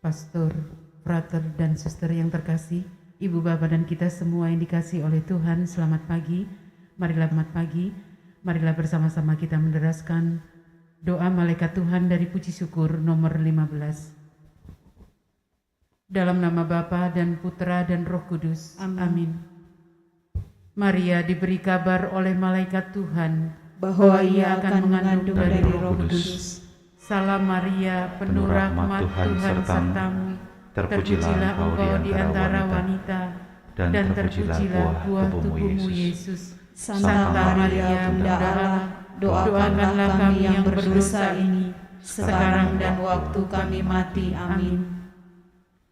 pastor, frater, dan suster yang terkasih, ibu, bapak, dan kita semua yang dikasihi oleh Tuhan, selamat pagi. Marilah bersama-sama kita menderaskan doa malaikat Tuhan dari puji syukur nomor 15. Dalam nama Bapa dan Putra dan Roh Kudus. Amin. Maria diberi kabar oleh malaikat Tuhan bahwa ia akan mengandung dari Roh Kudus. Salam Maria, penuh rahmat Tuhan sertamu, terpujilah engkau di antara wanita, dan terpujilah buah tubuhmu Yesus. Santa Maria, Bunda Allah, doakanlah kami yang berdosa ini, sekarang dan waktu kami mati. Amin.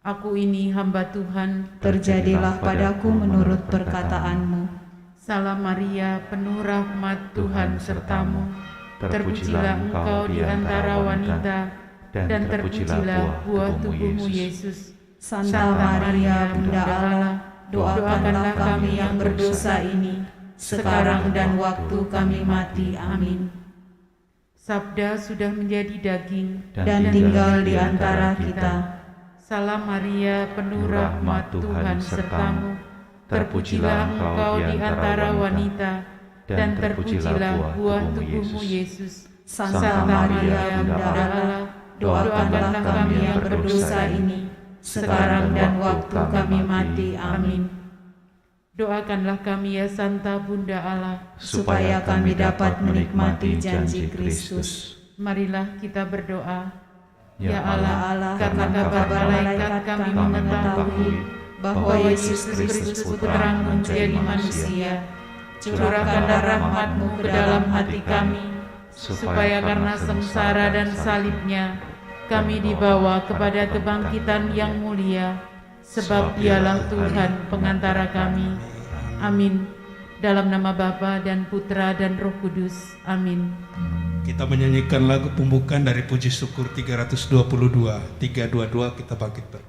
Aku ini hamba Tuhan, terjadilah padaku menurut perkataanmu. Salam Maria, penuh rahmat Tuhan sertamu, terpujilah engkau di antara wanita, dan terpujilah buah tubuhmu Yesus. Santa Maria, Bunda Allah, doakanlah kami yang berdosa ini, sekarang dan waktu kami mati. Amin. Sabda sudah menjadi daging dan tinggal di antara kita. Salam Maria, penuh rahmat Tuhan sertamu, terpujilah engkau di antara wanita, dan terpujilah buah tubuhmu Yesus. Santa Maria, Bunda Allah, doakanlah kami yang berdosa ini, sekarang dan waktu kami mati. Amin. Doakanlah kami ya Santa Bunda Allah, supaya kami dapat menikmati janji Kristus. Marilah kita berdoa. Ya Allah, karena kabar malaikat kami mengetahui bahwa Yesus Kristus Putramu menjadi manusia, curahkanlah rahmat-Mu ke dalam hati kami, supaya karena sengsara dan salibnya, kami dibawa kepada kebangkitan yang mulia, sebab Dialah Tuhan pengantara kami. Amin. Dalam nama Bapa dan Putra dan Roh Kudus. Amin. Kita menyanyikan lagu pembukaan dari Puji Syukur 322. 322 kita bangkit ber.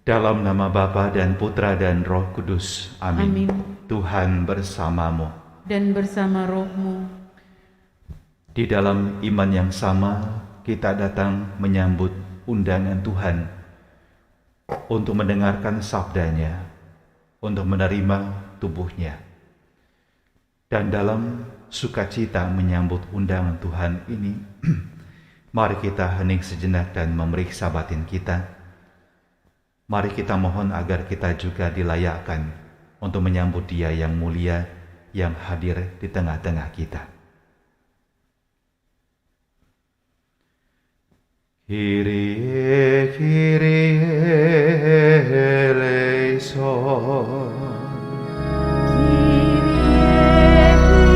Dalam nama Bapa dan Putra dan Roh Kudus. Amin. Amin. Tuhan bersamamu. Dan bersama rohmu. Di dalam iman yang sama, kita datang menyambut undangan Tuhan untuk mendengarkan sabdanya, untuk menerima tubuhnya. Dan dalam sukacita menyambut undangan Tuhan ini, mari kita hening sejenak dan memeriksa batin kita. Mari kita mohon agar kita juga dilayakkan untuk menyambut Dia yang mulia yang hadir di tengah-tengah kita. Kyrie, Kyrie eleison. Kyrie, Kyrie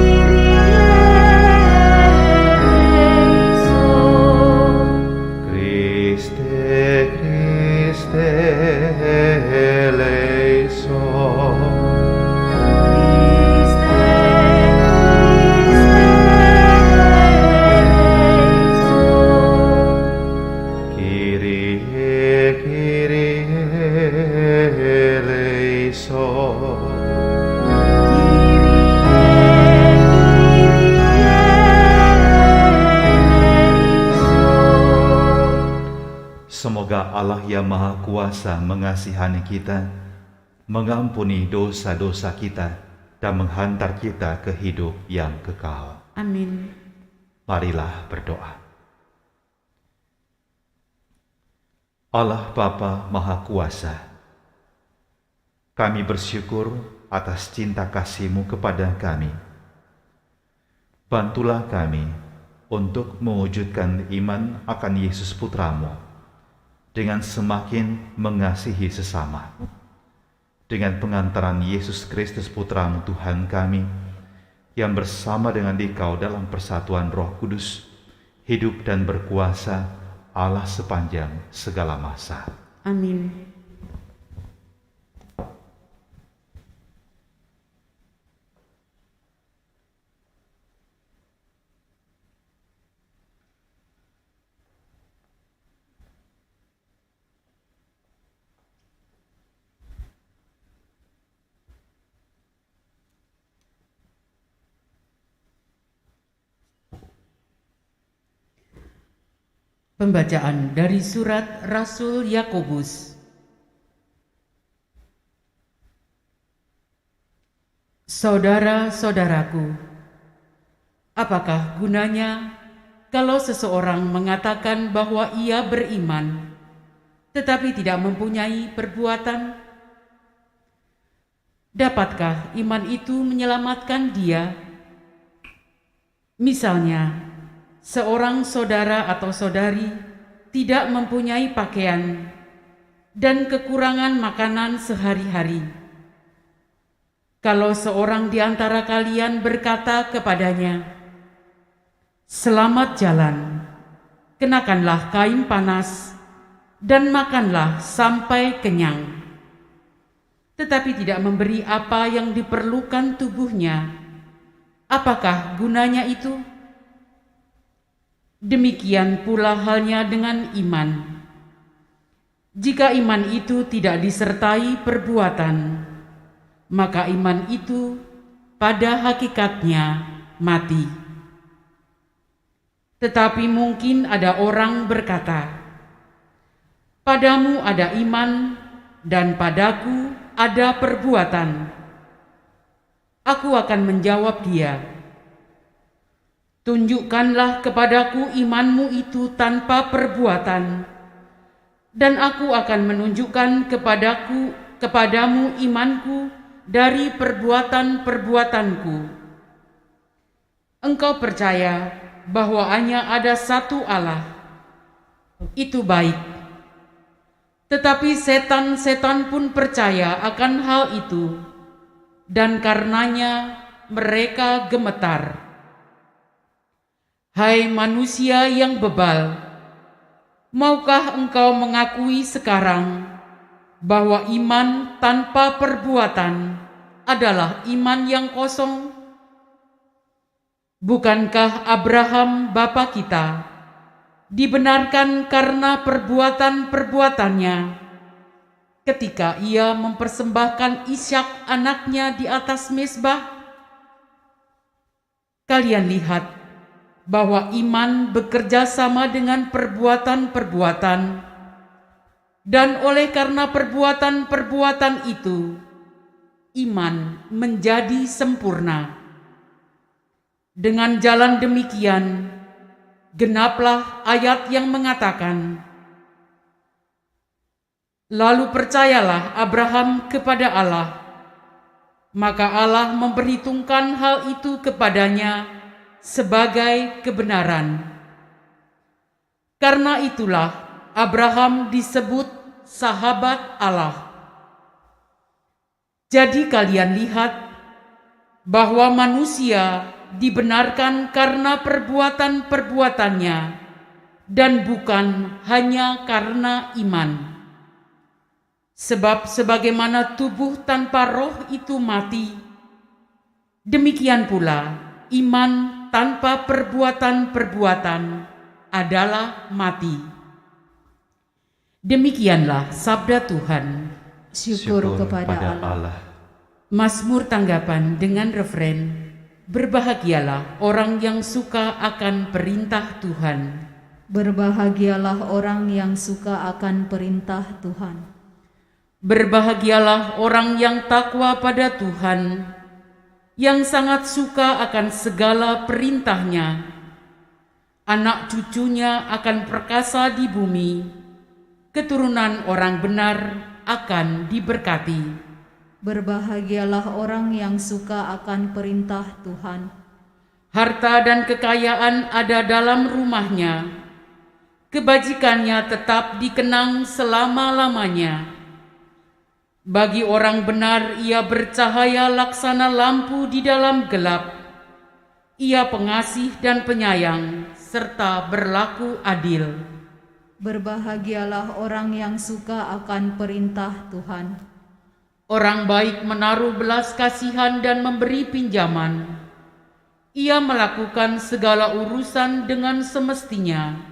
eleison. Semoga Allah yang Maha Kuasa mengasihani kita, mengampuni dosa-dosa kita, dan menghantar kita ke hidup yang kekal. Amin. Marilah berdoa. Allah Bapa Maha Kuasa, kami bersyukur atas cinta kasih-Mu kepada kami. Bantulah kami untuk mewujudkan iman akan Yesus Putra-Mu, dengan semakin mengasihi sesama. Dengan pengantaran Yesus Kristus Putra-Mu Tuhan kami, yang bersama dengan Dikau dalam persatuan Roh Kudus, hidup dan berkuasa Allah sepanjang segala masa. Amin. Pembacaan dari surat Rasul Yakobus. Saudara-saudaraku, apakah gunanya kalau seseorang mengatakan bahwa ia beriman, tetapi tidak mempunyai perbuatan? Dapatkah iman itu menyelamatkan dia? Misalnya, seorang saudara atau saudari tidak mempunyai pakaian dan kekurangan makanan sehari-hari. Kalau seorang di antara kalian berkata kepadanya, "Selamat jalan, kenakanlah kain panas dan makanlah sampai kenyang," tetapi tidak memberi apa yang diperlukan tubuhnya, apakah gunanya itu? Demikian pula halnya dengan iman. Jika iman itu tidak disertai perbuatan, maka iman itu pada hakikatnya mati. Tetapi mungkin ada orang berkata, "Padamu ada iman dan padaku ada perbuatan." Aku akan menjawab dia, "Tunjukkanlah kepadaku imanmu itu tanpa perbuatan, dan aku akan menunjukkan kepadamu imanku dari perbuatan-perbuatanku." Engkau percaya bahwa hanya ada satu Allah. Itu baik. Tetapi setan-setan pun percaya akan hal itu, dan karenanya mereka gemetar. Hai manusia yang bebal, maukah engkau mengakui sekarang bahwa iman tanpa perbuatan adalah iman yang kosong? Bukankah Abraham bapa kita dibenarkan karena perbuatan-perbuatannya ketika ia mempersembahkan Ishak anaknya di atas mezbah? Kalian lihat bahwa iman bekerja sama dengan perbuatan-perbuatan, dan oleh karena perbuatan-perbuatan itu, iman menjadi sempurna. Dengan jalan demikian, genaplah ayat yang mengatakan, "Lalu percayalah Abraham kepada Allah, maka Allah memperhitungkan hal itu kepadanya sebagai kebenaran." Karena itulah Abraham disebut sahabat Allah. Jadi kalian lihat bahwa manusia dibenarkan karena perbuatan-perbuatannya dan bukan hanya karena iman. Sebab sebagaimana tubuh tanpa roh itu mati, demikian pula iman tanpa perbuatan-perbuatan adalah mati. Demikianlah sabda Tuhan. Syukur kepada Allah. Mazmur tanggapan dengan refren, berbahagialah orang yang suka akan perintah Tuhan. Berbahagialah orang yang suka akan perintah Tuhan. Berbahagialah orang yang takwa pada Tuhan, yang sangat suka akan segala perintahnya. Anak cucunya akan perkasa di bumi, keturunan orang benar akan diberkati. Berbahagialah orang yang suka akan perintah Tuhan. Harta dan kekayaan ada dalam rumahnya, kebajikannya tetap dikenang selama-lamanya. Bagi orang benar ia bercahaya laksana lampu di dalam gelap. Ia pengasih dan penyayang serta berlaku adil. Berbahagialah orang yang suka akan perintah Tuhan. Orang baik menaruh belas kasihan dan memberi pinjaman. Ia melakukan segala urusan dengan semestinya.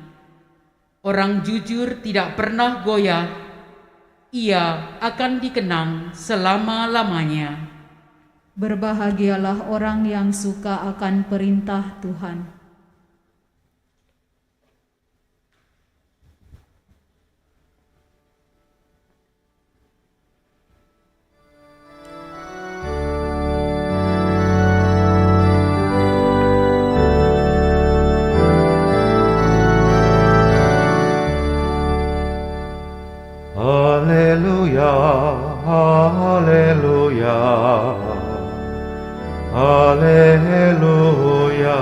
Orang jujur tidak pernah goyah. Ia akan dikenang selama-lamanya. Berbahagialah orang yang suka akan perintah Tuhan. Haleluya, haleluya, haleluya.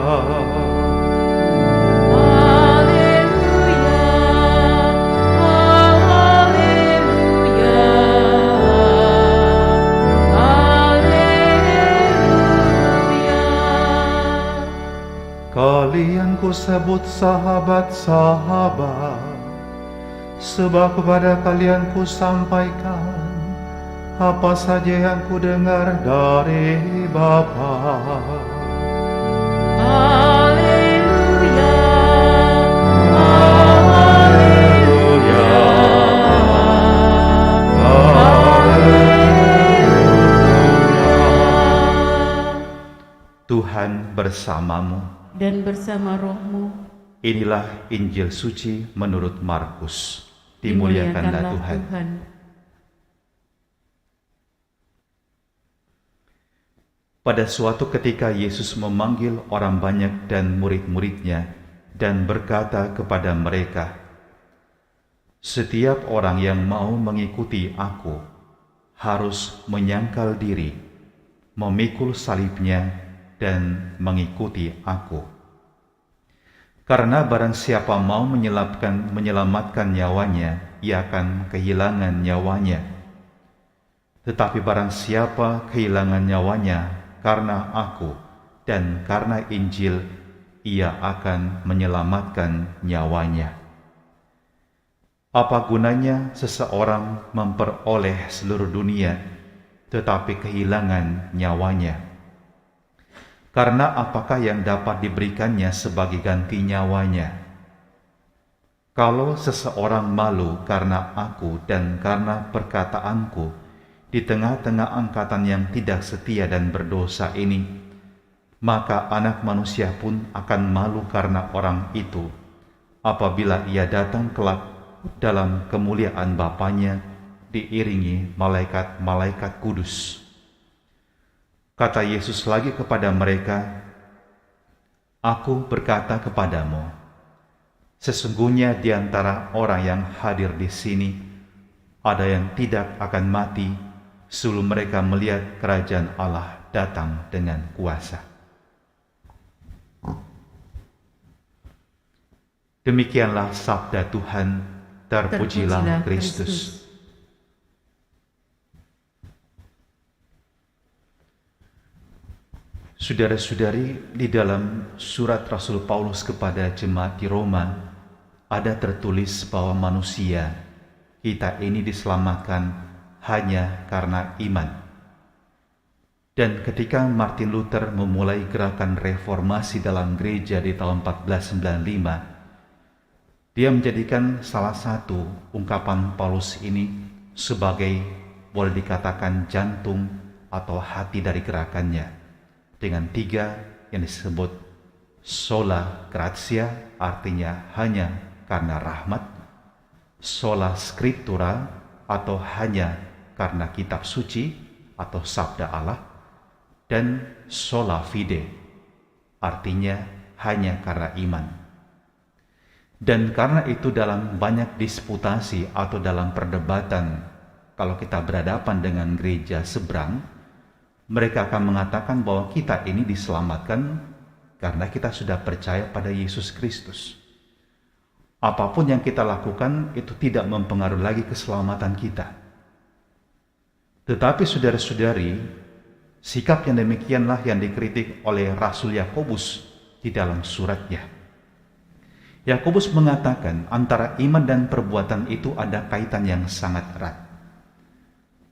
Kalian ku sebut sahabat-sahabat, sebab kepada kalian ku sampaikan apa saja yang ku dengar dari Bapa. Haleluya, Haleluya, haleluya. Tuhan bersamamu dan bersama rohmu. Inilah Injil suci menurut Markus. Dimuliakanlah Tuhan. Pada suatu ketika Yesus memanggil orang banyak dan murid-muridnya dan berkata kepada mereka, "Setiap orang yang mau mengikuti Aku harus menyangkal diri, memikul salibnya dan mengikuti Aku. Karena barang siapa mau menyelamatkan nyawanya, ia akan kehilangan nyawanya. Tetapi barang siapa kehilangan nyawanya karena Aku dan karena Injil, ia akan menyelamatkan nyawanya. Apa gunanya seseorang memperoleh seluruh dunia, tetapi kehilangan nyawanya? Karena apakah yang dapat diberikannya sebagai ganti nyawanya? Kalau seseorang malu karena Aku dan karena perkataanku di tengah-tengah angkatan yang tidak setia dan berdosa ini, maka Anak Manusia pun akan malu karena orang itu, apabila ia datang kelak dalam kemuliaan Bapanya diiringi malaikat-malaikat kudus." Kata Yesus lagi kepada mereka, "Aku berkata kepadamu, sesungguhnya di antara orang yang hadir di sini, ada yang tidak akan mati sebelum mereka melihat kerajaan Allah datang dengan kuasa." Demikianlah sabda Tuhan. Terpujilah Kristus. Saudara-saudari, di dalam surat Rasul Paulus kepada jemaat di Roma ada tertulis bahwa manusia, kita ini diselamatkan hanya karena iman. Dan ketika Martin Luther memulai gerakan reformasi dalam gereja di tahun 1495, dia menjadikan salah satu ungkapan Paulus ini sebagai, boleh dikatakan, jantung atau hati dari gerakannya, dengan 3 yang disebut sola gratia, artinya hanya karena rahmat, sola scriptura atau hanya karena kitab suci atau sabda Allah, dan sola fide, artinya hanya karena iman. Dan karena itu dalam banyak disputasi atau dalam perdebatan, kalau kita berhadapan dengan gereja seberang, mereka akan mengatakan bahwa kita ini diselamatkan karena kita sudah percaya pada Yesus Kristus. Apapun yang kita lakukan itu tidak mempengaruhi lagi keselamatan kita. Tetapi saudara-saudari, sikap yang demikianlah yang dikritik oleh Rasul Yakobus di dalam suratnya. Yakobus mengatakan antara iman dan perbuatan itu ada kaitan yang sangat erat.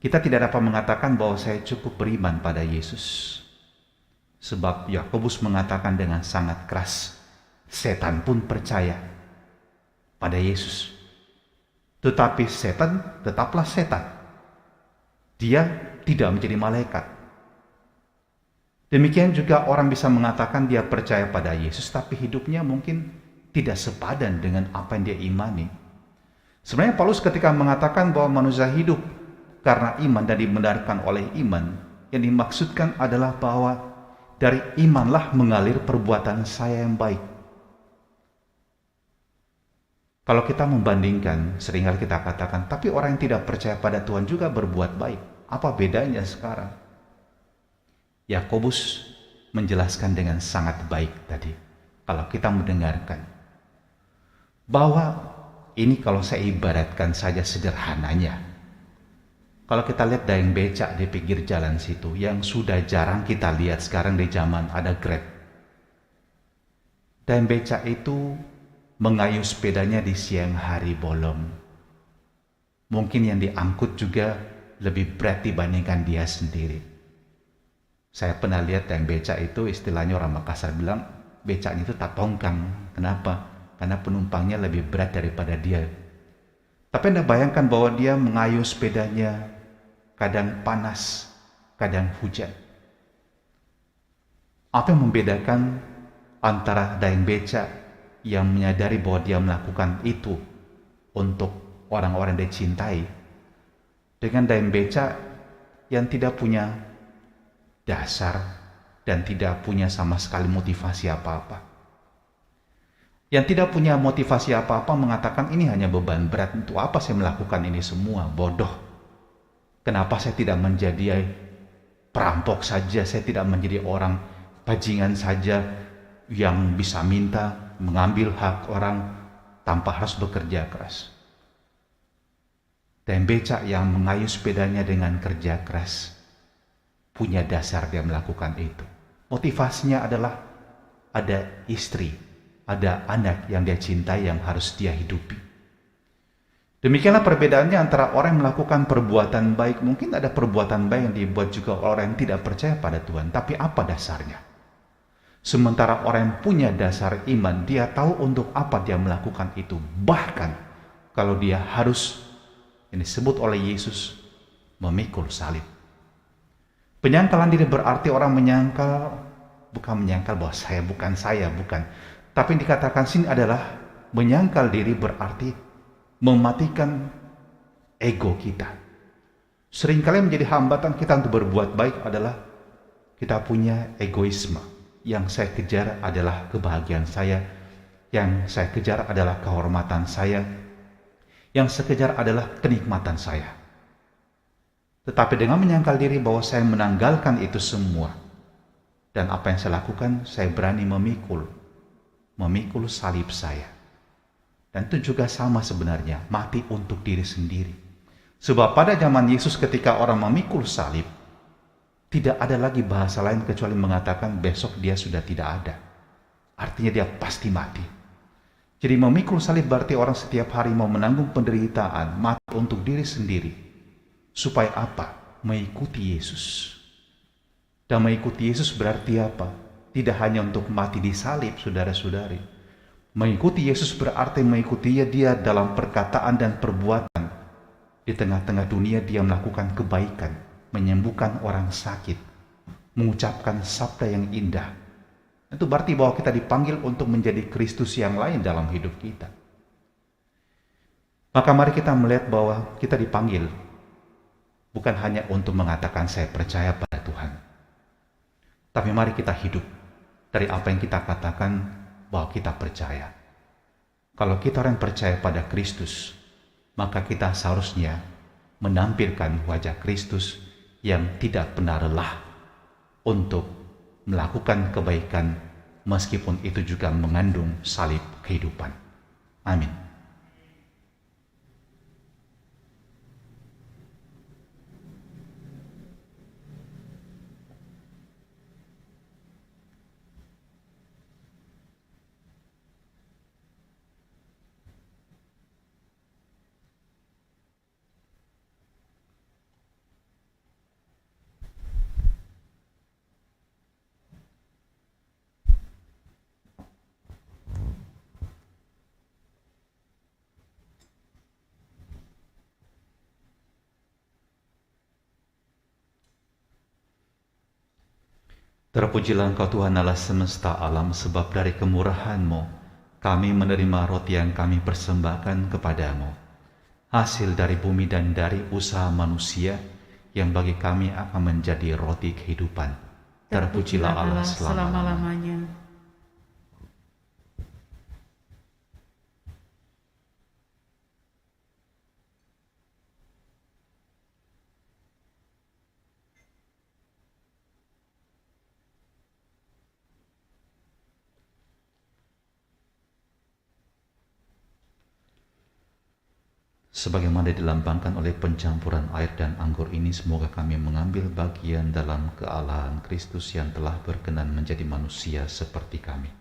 Kita tidak dapat mengatakan bahwa saya cukup beriman pada Yesus. Sebab Yakobus mengatakan dengan sangat keras, setan pun percaya pada Yesus. Tetapi setan tetaplah setan. Dia tidak menjadi malaikat. Demikian juga orang bisa mengatakan dia percaya pada Yesus, tapi hidupnya mungkin tidak sepadan dengan apa yang dia imani. Sebenarnya Paulus ketika mengatakan bahwa manusia hidup karena iman dan dibenarkan oleh iman, yang dimaksudkan adalah bahwa dari imanlah mengalir perbuatan saya yang baik. Kalau kita membandingkan, seringkali kita katakan, tapi orang yang tidak percaya pada Tuhan juga berbuat baik. Apa bedanya sekarang? Yakobus menjelaskan dengan sangat baik tadi, kalau kita mendengarkan, bahwa ini kalau saya ibaratkan saja sederhananya, kalau kita lihat dayang becak di pinggir jalan situ, yang sudah jarang kita lihat sekarang di zaman ada Grab. Dayang becak itu mengayuh sepedanya di siang hari bolong. Mungkin yang diangkut juga lebih berat dibandingkan dia sendiri. Saya pernah lihat yang becak itu, istilahnya orang Makassar bilang, becaknya itu tak tongkang. Kenapa? Karena penumpangnya lebih berat daripada dia. Tapi Anda bayangkan bahwa dia mengayuh sepedanya, kadang panas, kadang hujan. Apa yang membedakan antara dayang becak yang menyadari bahwa dia melakukan itu untuk orang-orang yang dia cintai, dengan dayang becak yang tidak punya dasar dan tidak punya sama sekali motivasi apa-apa. Yang tidak punya motivasi apa-apa mengatakan ini hanya beban berat, untuk apa saya melakukan ini semua, bodoh. Kenapa saya tidak menjadi perampok saja, saya tidak menjadi orang bajingan saja yang bisa minta, mengambil hak orang tanpa harus bekerja keras. Dan becak yang mengayuh sepedanya dengan kerja keras, punya dasar dia melakukan itu. Motivasinya adalah ada istri, ada anak yang dia cintai yang harus dia hidupi. Demikianlah perbedaannya antara orang yang melakukan perbuatan baik. Mungkin ada perbuatan baik yang dibuat juga orang yang tidak percaya pada Tuhan. Tapi apa dasarnya? Sementara orang yang punya dasar iman, dia tahu untuk apa dia melakukan itu. Bahkan kalau dia harus, yang disebut oleh Yesus, memikul salib. Penyangkalan diri berarti orang menyangkal, bukan menyangkal bahwa saya bukan. Tapi yang dikatakan sini adalah menyangkal diri berarti mematikan ego kita. Seringkali menjadi hambatan kita untuk berbuat baik adalah kita punya egoisme. Yang saya kejar adalah kebahagiaan saya, yang saya kejar adalah kehormatan saya, yang saya kejar adalah kenikmatan saya. Tetapi dengan menyangkal diri bahwa saya menanggalkan itu semua, dan apa yang saya lakukan, saya berani memikul salib saya. Dan itu juga sama sebenarnya, mati untuk diri sendiri. Sebab pada zaman Yesus ketika orang memikul salib, tidak ada lagi bahasa lain kecuali mengatakan besok dia sudah tidak ada. Artinya dia pasti mati. Jadi memikul salib berarti orang setiap hari mau menanggung penderitaan, mati untuk diri sendiri. Supaya apa? Mengikuti Yesus. Dan mengikuti Yesus berarti apa? Tidak hanya untuk mati di salib, saudara-saudari. Mengikuti Yesus berarti mengikuti dia dalam perkataan dan perbuatan. Di tengah-tengah dunia dia melakukan kebaikan, menyembuhkan orang sakit, mengucapkan sabda yang indah. Itu berarti bahwa kita dipanggil untuk menjadi Kristus yang lain dalam hidup kita. Maka mari kita melihat bahwa kita dipanggil bukan hanya untuk mengatakan saya percaya pada Tuhan. Tapi mari kita hidup dari apa yang kita katakan bahwa kita percaya. Kalau kita orang percaya pada Kristus, maka kita seharusnya menampilkan wajah Kristus yang tidak pernah lelah untuk melakukan kebaikan meskipun itu juga mengandung salib kehidupan. Amin. Terpujilah Engkau Tuhan Allah semesta alam, sebab dari kemurahan-Mu kami menerima roti yang kami persembahkan kepadamu, hasil dari bumi dan dari usaha manusia yang bagi kami akan menjadi roti kehidupan. Terpujilah Allah selama-lamanya. Sebagaimana dilambangkan oleh pencampuran air dan anggur ini, semoga kami mengambil bagian dalam kealahan Kristus yang telah berkenan menjadi manusia seperti kami.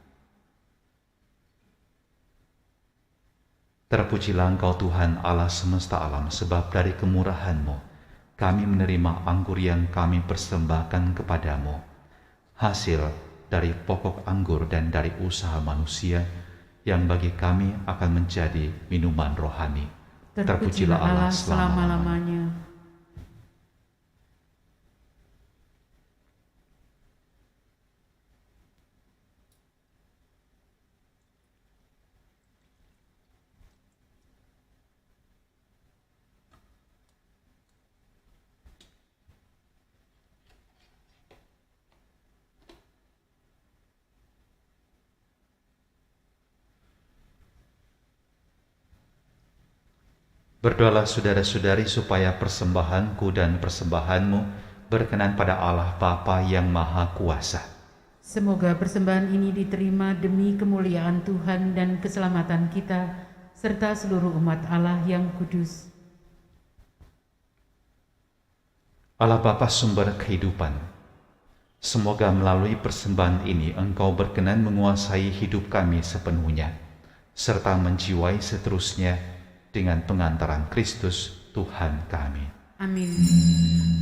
Terpujilah Engkau Tuhan Allah semesta alam, sebab dari kemurahan-Mu kami menerima anggur yang kami persembahkan kepadamu, hasil dari pokok anggur dan dari usaha manusia yang bagi kami akan menjadi minuman rohani. Terpujilah Allah selama-lamanya. Berdoalah saudara-saudari supaya persembahanku dan persembahanmu berkenan pada Allah Bapa yang Maha Kuasa. Semoga persembahan ini diterima demi kemuliaan Tuhan dan keselamatan kita, serta seluruh umat Allah yang kudus. Allah Bapa sumber kehidupan, semoga melalui persembahan ini Engkau berkenan menguasai hidup kami sepenuhnya, serta menjiwai seterusnya dengan pengantaran Kristus Tuhan kami. Amin.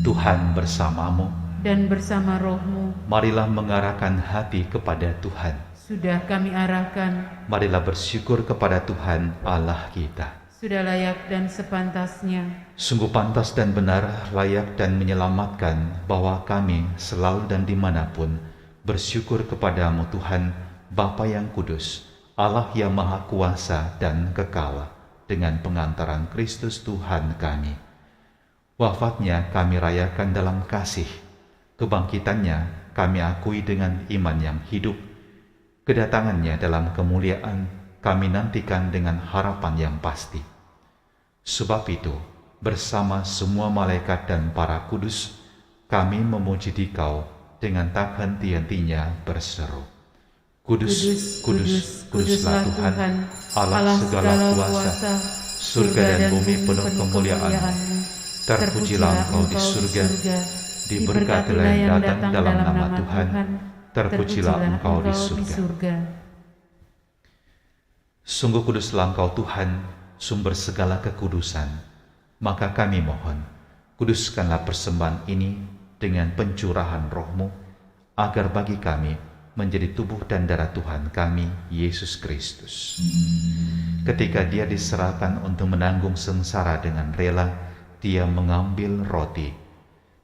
Tuhan bersamamu Dan bersama rohmu, marilah mengarahkan hati kepada Tuhan. sudah kami arahkan, Marilah bersyukur kepada Tuhan Allah kita. sudah layak dan sepantasnya. Sungguh pantas dan benar, layak dan menyelamatkan bahwa kami selalu dan dimanapun bersyukur kepadamu Tuhan, Bapa yang kudus, Allah yang Maha Kuasa dan kekal, dengan pengantaran Kristus Tuhan kami. Wafatnya kami rayakan dalam kasih, kebangkitannya kami akui dengan iman yang hidup, kedatangannya dalam kemuliaan kami nantikan dengan harapan yang pasti. Sebab itu, bersama semua malaikat dan para kudus, kami memuji Dikau dengan tak henti-hentinya berseru, Kudus, kudus, kuduslah Tuhan, Allah segala kuasa, surga dan bumi penuh kemuliaan-Mu. Terpujilah Engkau di surga, diberkatilah yang datang dalam nama Tuhan, terpujilah Engkau di surga. Sungguh kuduslah Engkau Tuhan, sumber segala kekudusan. Maka kami mohon, kuduskanlah persembahan ini dengan pencurahan roh-Mu, agar bagi kami menjadi tubuh dan darah Tuhan kami, Yesus Kristus. Ketika Dia diserahkan untuk menanggung sengsara dengan rela, Dia mengambil roti,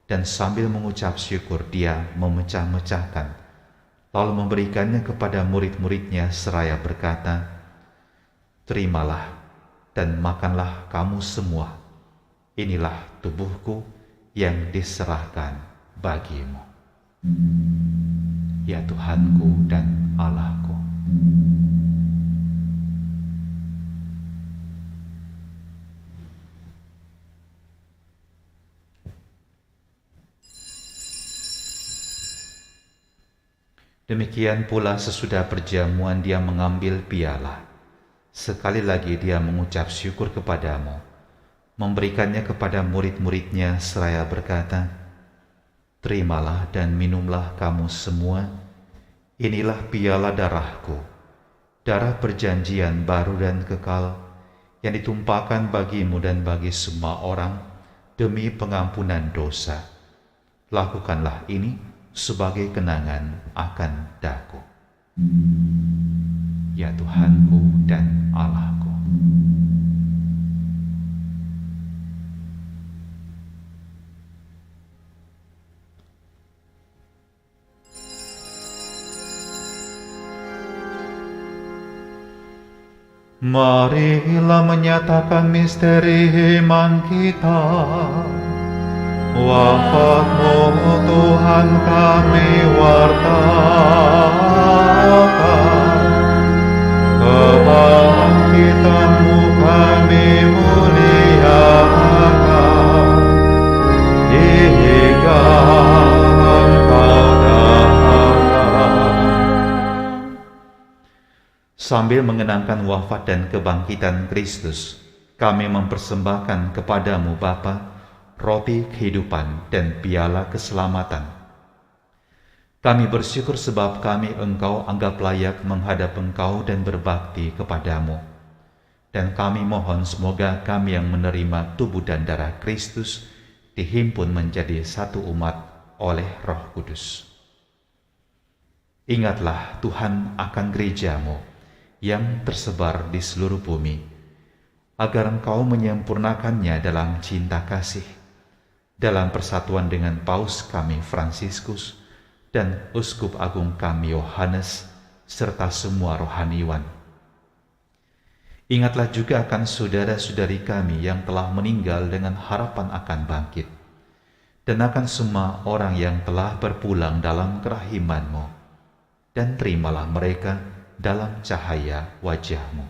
dan sambil mengucap syukur Dia memecah-mecahkan, lalu memberikannya kepada murid-muridnya seraya berkata, "Terimalah dan makanlah kamu semua. Inilah tubuhku yang diserahkan bagimu." Ya Tuhanku dan Allahku. Demikian pula sesudah perjamuan Dia mengambil piala. Sekali lagi Dia mengucap syukur kepadamu, memberikannya kepada murid-muridnya seraya berkata, "Terimalah dan minumlah kamu semua, inilah piala darahku, darah perjanjian baru dan kekal, yang ditumpahkan bagimu dan bagi semua orang demi pengampunan dosa. Lakukanlah ini sebagai kenangan akan daku." Ya Tuhanku dan Allahku. Marilah menyatakan misteri iman kita. Wafat-Mu Tuhan kami wartakan, kebangkitan-Mu kami muliakan, hingga Engkau datang. Sambil mengenangkan wafat dan kebangkitan Kristus, kami mempersembahkan kepadamu Bapa, roti kehidupan dan piala keselamatan. Kami bersyukur sebab kami Engkau anggap layak menghadap Engkau dan berbakti kepadamu. Dan kami mohon semoga kami yang menerima tubuh dan darah Kristus dihimpun menjadi satu umat oleh Roh Kudus. Ingatlah Tuhan akan gereja-Mu yang tersebar di seluruh bumi, agar Engkau menyempurnakannya dalam cinta kasih, dalam persatuan dengan Paus kami Fransiskus dan Uskup Agung kami Yohanes, serta semua rohaniwan. Ingatlah juga akan saudara-saudari kami yang telah meninggal dengan harapan akan bangkit, dan akan semua orang yang telah berpulang dalam kerahiman-Mu, dan terimalah mereka dalam cahaya wajah-Mu.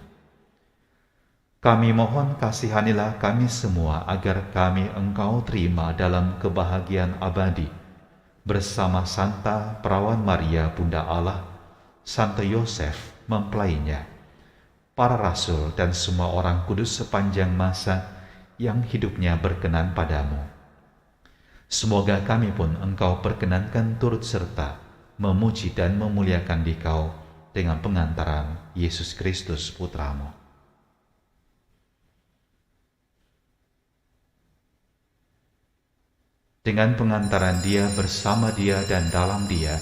Kami mohon kasihanilah kami semua agar kami Engkau terima dalam kebahagiaan abadi bersama Santa Perawan Maria Bunda Allah, Santo Yosef mempelainya, para rasul dan semua orang kudus sepanjang masa yang hidupnya berkenan padamu. Semoga kami pun Engkau perkenankan turut serta memuji dan memuliakan Dikau dengan pengantaran Yesus Kristus Putra-Mu. Dengan pengantaran Dia, bersama Dia, dan dalam Dia,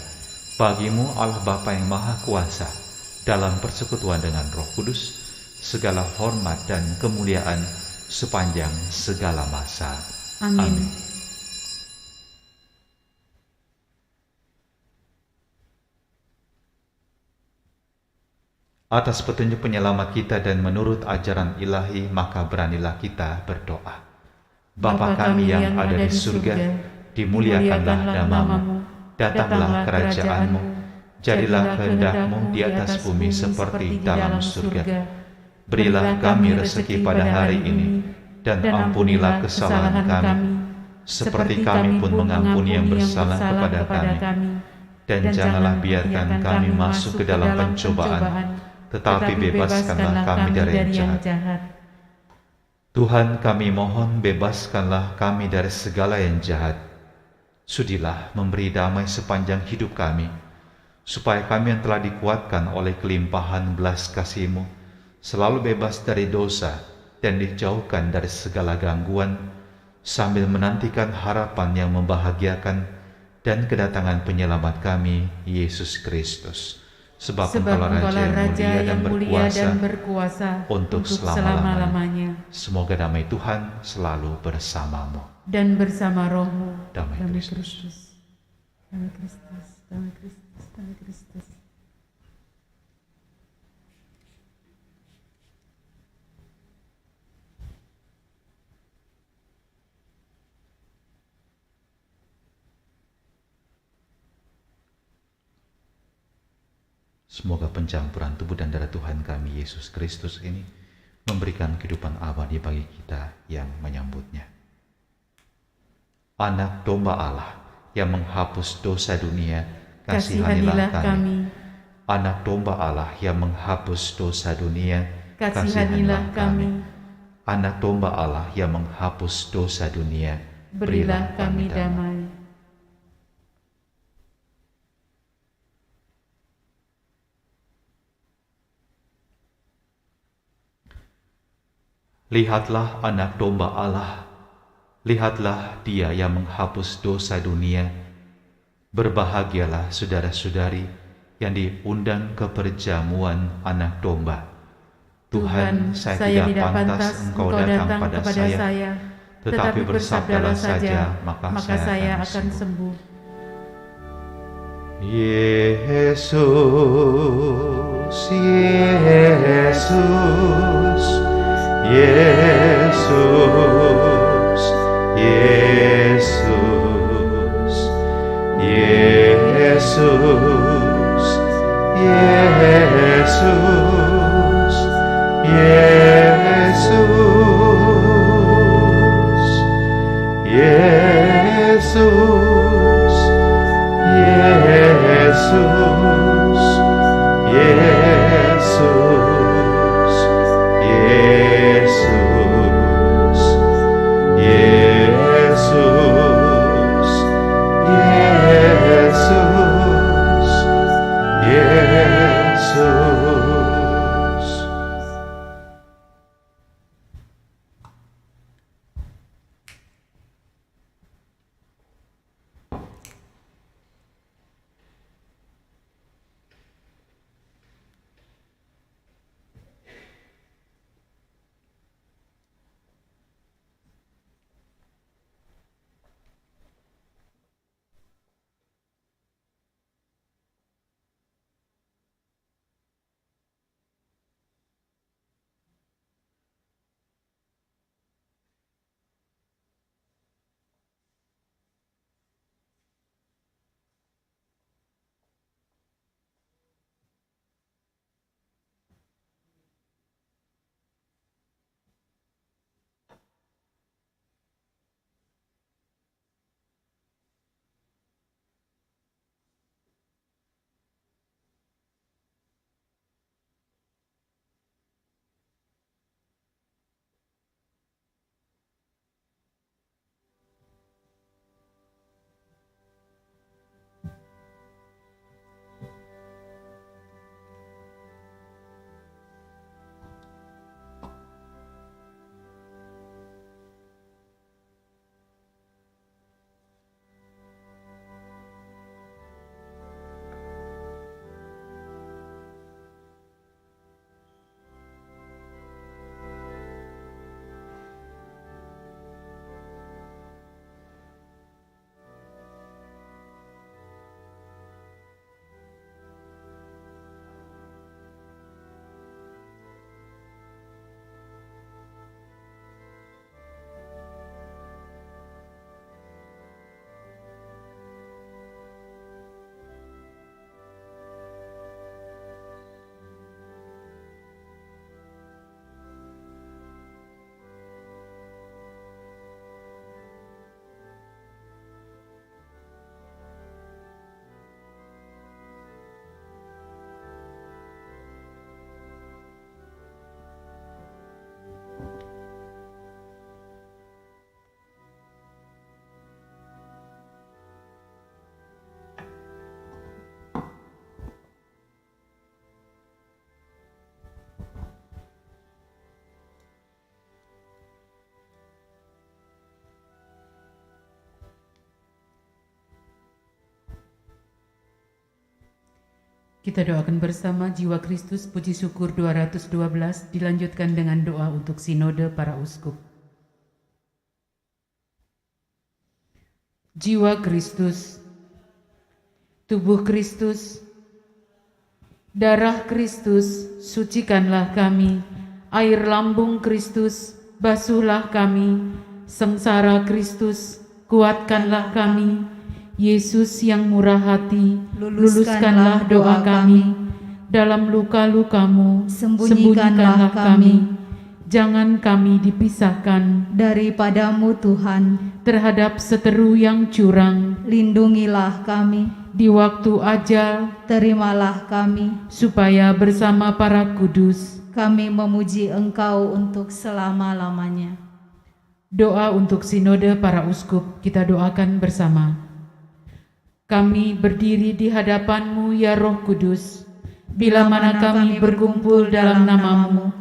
bagimu Allah Bapa yang Maha Kuasa, dalam persekutuan dengan Roh Kudus, segala hormat dan kemuliaan sepanjang segala masa. Amin. Atas petunjuk penyelamat kita dan menurut ajaran ilahi, maka beranilah kita berdoa. Bapa kami yang ada di surga, dimuliakanlah nama-Mu, datanglah kerajaan-Mu, jadilah kehendak-Mu di atas bumi seperti dalam surga. Berilah kami rezeki pada hari ini, dan ampunilah kesalahan kami, seperti kami pun mengampuni yang bersalah kepada kami. Dan janganlah biarkan kami masuk ke dalam pencobaan, tetapi bebaskanlah kami dari yang jahat. Tuhan, kami mohon bebaskanlah kami dari segala yang jahat. Sudilah memberi damai sepanjang hidup kami, supaya kami yang telah dikuatkan oleh kelimpahan belas kasih-Mu selalu bebas dari dosa dan dijauhkan dari segala gangguan, sambil menantikan harapan yang membahagiakan dan kedatangan penyelamat kami, Yesus Kristus. Sebab Engkaulah Raja yang mulia dan berkuasa untuk selama-lamanya. Semoga damai Tuhan selalu bersamamu. Dan bersama rohmu. Damai Damai Kristus. Kristus. Damai Kristus. Damai Kristus. Damai Kristus. Semoga pencampuran tubuh dan darah Tuhan kami Yesus Kristus ini memberikan kehidupan abadi bagi kita yang menyambutnya. Anak domba Allah yang menghapus dosa dunia, kasihanilah kami. Anak domba Allah yang menghapus dosa dunia, kasihanilah kami. Anak domba Allah yang menghapus dosa dunia, Berilah kami damai. Lihatlah anak domba Allah, lihatlah Dia yang menghapus dosa dunia. Berbahagialah saudara-saudari yang diundang ke perjamuan anak domba. Tuhan, saya tidak pantas Engkau datang pada saya, tetapi bersabdalah saja, maka saya akan sembuh. Yesus, Yesus, Yesus, Yesus, Yesus, Yesus, Yesus, Yesus, Yesus, Yesus, Yesus, Yesus, Yesus, Yesus. Kita doakan bersama jiwa Kristus puji syukur 212 dilanjutkan dengan doa untuk sinode para uskup. Jiwa Kristus, tubuh Kristus, darah Kristus, sucikanlah kami. Air lambung Kristus, basuhlah kami. Sengsara Kristus, kuatkanlah kami. Yesus yang murah hati, luluskanlah doa kami. Dalam luka-lukamu, sembunyikanlah kami. Jangan kami dipisahkan Daripadamu Tuhan, terhadap seteru yang curang. lindungilah kami, Di waktu ajal, terimalah kami. supaya bersama para kudus, Kami memuji Engkau untuk selama-lamanya. doa untuk sinode para uskup kita doakan bersama. Kami berdiri di hadapan-Mu ya Roh Kudus, bila mana kami berkumpul dalam nama-Mu,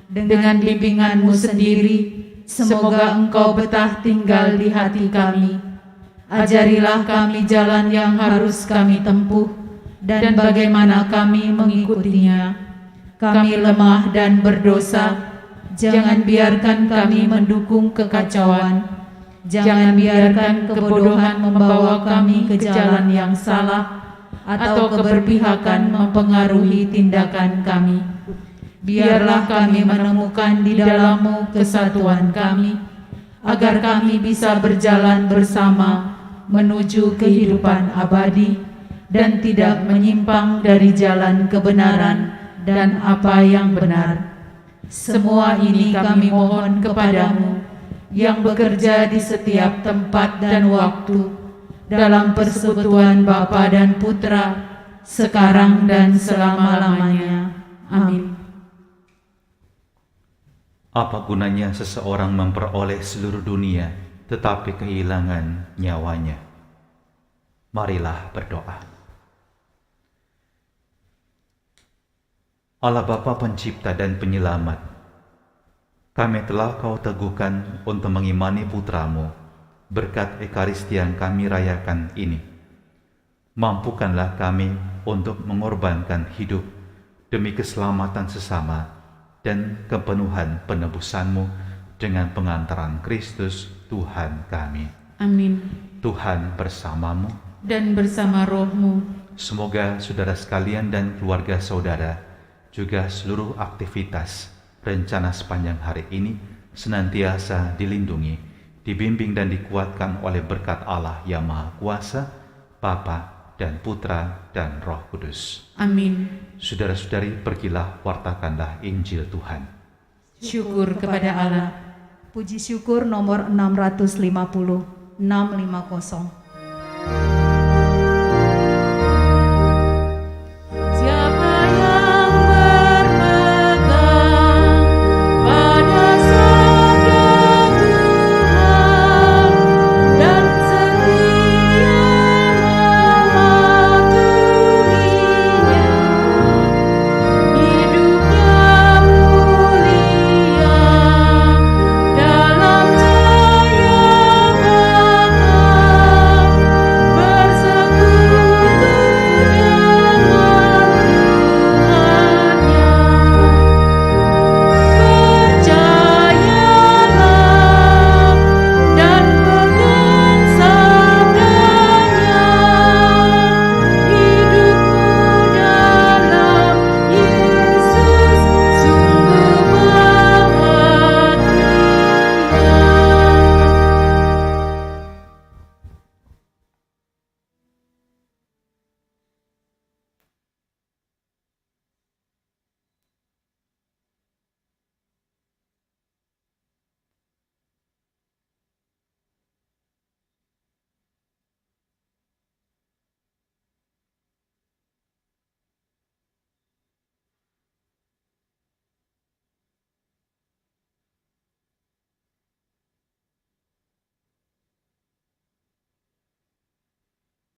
dengan bimbingan-Mu sendiri, semoga Engkau betah tinggal di hati kami. Ajarilah kami jalan yang harus kami tempuh, dan bagaimana kami mengikutinya. Kami lemah dan berdosa, jangan biarkan kami mendukung kekacauan. Jangan biarkan kebodohan membawa kami ke jalan yang salah, atau keberpihakan mempengaruhi tindakan kami. Biarlah kami menemukan di dalam-Mu kesatuan kami, agar kami bisa berjalan bersama menuju kehidupan abadi dan tidak menyimpang dari jalan kebenaran dan apa yang benar. Semua ini kami mohon kepadamu, yang bekerja di setiap tempat dan waktu, dalam persekutuan Bapa dan Putra, sekarang dan selama-lamanya. Amin. Apa gunanya seseorang memperoleh seluruh dunia tetapi kehilangan nyawanya? Marilah berdoa. Allah Bapa Pencipta dan Penyelamat, kami telah Kau teguhkan untuk mengimani Putra-Mu berkat Ekaristi yang kami rayakan ini. Mampukanlah kami untuk mengorbankan hidup demi keselamatan sesama dan kepenuhan penebusan-Mu dengan pengantaran Kristus Tuhan kami. Amin. Tuhan bersamamu, Dan bersama roh-Mu, semoga saudara sekalian dan keluarga saudara, juga seluruh aktivitas rencana sepanjang hari ini senantiasa dilindungi, dibimbing dan dikuatkan oleh berkat Allah yang Maha Kuasa, Bapa dan Putra dan Roh Kudus. amin. Saudara-saudari, pergilah wartakanlah Injil Tuhan. Syukur kepada Allah. Puji syukur nomor 650.